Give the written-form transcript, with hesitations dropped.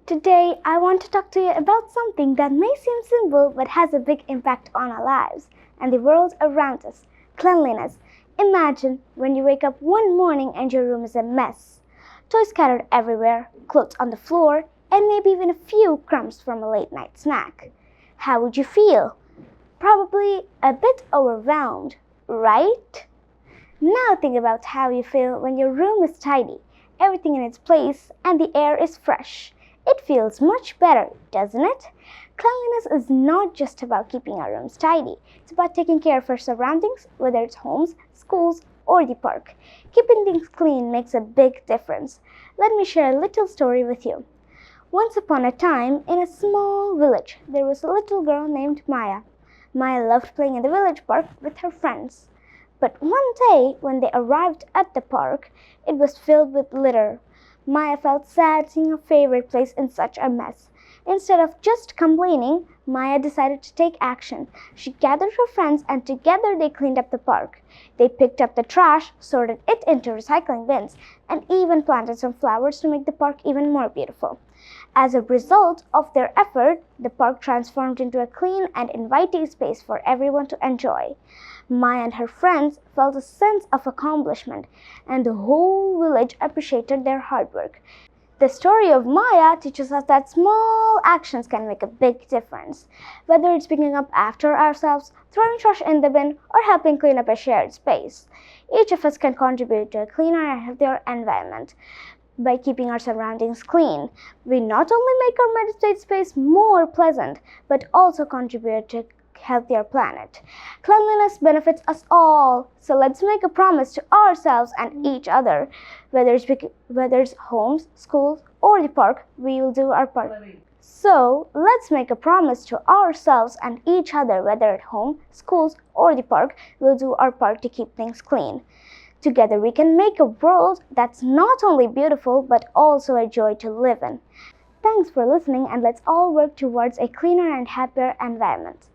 Today, I want to talk to you about something that may seem simple but has a big impact on our lives and the world around us: cleanliness. Imagine when you wake up one morning and your room is a mess. Toys scattered everywhere, clothes on the floor, and maybe even a few crumbs from a late night snack. How would you feel? Probably a bit overwhelmed, right? Now think about how you feel when your room is tidy, everything in its place, and the air is fresh. It feels much better, doesn't it? Cleanliness is not just about keeping our rooms tidy. It's about taking care of our surroundings, whether it's homes, schools, or the park. Keeping things clean makes a big difference. Let me share a little story with you. Once upon a time, in a small village, there was a little girl named Maya. Maya loved playing in the village park with her friends. But one day, when they arrived at the park, it was filled with litter. Maya felt sad seeing her favorite place in such a mess. Instead of just complaining, Maya decided to take action. She gathered her friends and together they cleaned up the park. They picked up the trash, sorted it into recycling bins, and even planted some flowers to make the park even more beautiful. As a result of their effort, the park transformed into a clean and inviting space for everyone to enjoy. Maya and her friends felt a sense of accomplishment, and the whole village appreciated their hard work. The story of Maya teaches us that small actions can make a big difference, whether it's picking up after ourselves, throwing trash in the bin, or helping clean up a shared space. Each of us can contribute to a cleaner and healthier environment. By keeping our surroundings clean, we not only make our meditate space more pleasant, but also contribute to a healthier planet. Cleanliness benefits us all, so let's make a promise to ourselves and each other. Whether it's homes, schools, or the park, we will do our part. So let's make a promise to ourselves and each other, whether at home, schools, or the park, we'll do our part to keep things clean. Together we can make a world that's not only beautiful but also a joy to live in. Thanks for listening, and let's all work towards a cleaner and happier environment.